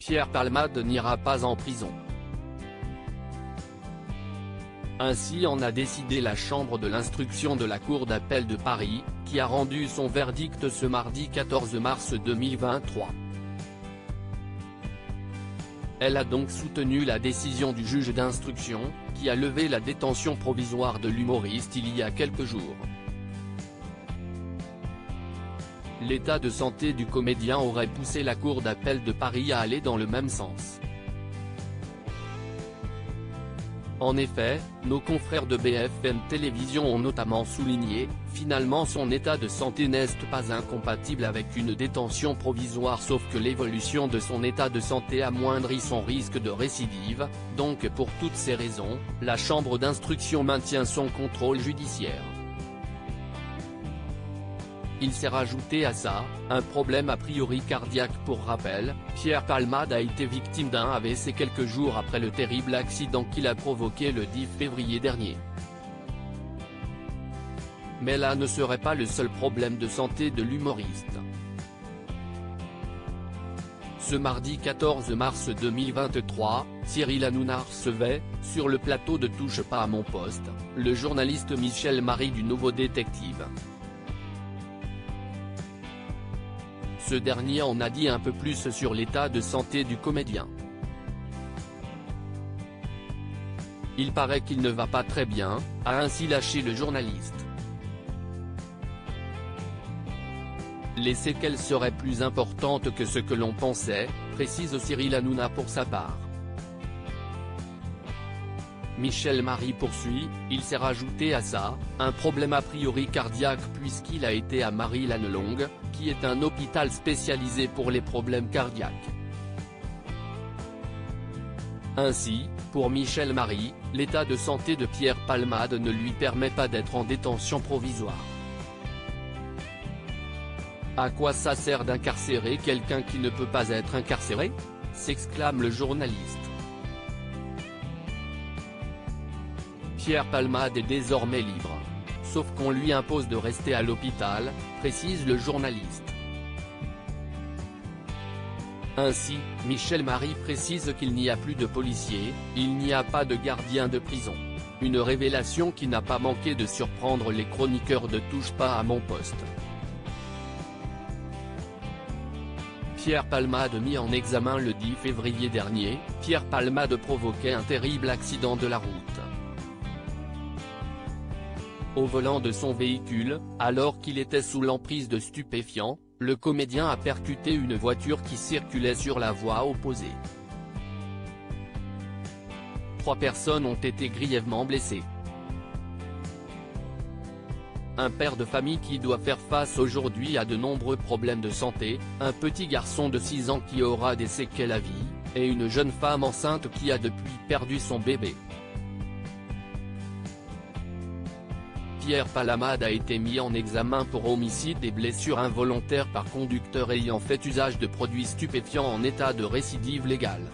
Pierre Palmade n'ira pas en prison. Ainsi en a décidé la Chambre de l'instruction de la Cour d'appel de Paris, qui a rendu son verdict ce mardi 14 mars 2023. Elle a donc soutenu la décision du juge d'instruction, qui a levé la détention provisoire de l'humoriste il y a quelques jours. L'état de santé du comédien aurait poussé la Cour d'appel de Paris à aller dans le même sens. En effet, nos confrères de BFM Télévision ont notamment souligné, finalement son état de santé n'est pas incompatible avec une détention provisoire sauf que l'évolution de son état de santé amoindrit son risque de récidive, donc pour toutes ces raisons, la Chambre d'instruction maintient son contrôle judiciaire. Il s'est rajouté à ça, un problème a priori cardiaque. Pour rappel, Pierre Palmade a été victime d'un AVC quelques jours après le terrible accident qu'il a provoqué le 10 février dernier. Mais là ne serait pas le seul problème de santé de l'humoriste. Ce mardi 14 mars 2023, Cyril Hanouna recevait, sur le plateau de Touche pas à mon poste, le journaliste Michel Marie du Nouveau Détective. Ce dernier en a dit un peu plus sur l'état de santé du comédien. Il paraît qu'il ne va pas très bien, a ainsi lâché le journaliste. Les séquelles seraient plus importantes que ce que l'on pensait, précise Cyril Hanouna pour sa part. Michel Marie poursuit, il s'est rajouté à ça, un problème a priori cardiaque puisqu'il a été à Marie-Lannelongue, qui est un hôpital spécialisé pour les problèmes cardiaques. Ainsi, pour Michel Marie, l'état de santé de Pierre Palmade ne lui permet pas d'être en détention provisoire. À quoi ça sert d'incarcérer quelqu'un qui ne peut pas être incarcéré ? S'exclame le journaliste. Pierre Palmade est désormais libre. Sauf qu'on lui impose de rester à l'hôpital, précise le journaliste. Ainsi, Michel Marie précise qu'il n'y a plus de policiers, il n'y a pas de gardien de prison. Une révélation qui n'a pas manqué de surprendre les chroniqueurs de Touche pas à mon poste. Pierre Palmade mis en examen le 10 février dernier, Pierre Palmade provoquait un terrible accident de la route. Au volant de son véhicule, alors qu'il était sous l'emprise de stupéfiants, le comédien a percuté une voiture qui circulait sur la voie opposée. 3 personnes ont été grièvement blessées. Un père de famille qui doit faire face aujourd'hui à de nombreux problèmes de santé, un petit garçon de 6 ans qui aura des séquelles à vie, et une jeune femme enceinte qui a depuis perdu son bébé. Pierre Palmade a été mis en examen pour homicide et blessures involontaires par conducteur ayant fait usage de produits stupéfiants en état de récidive légale.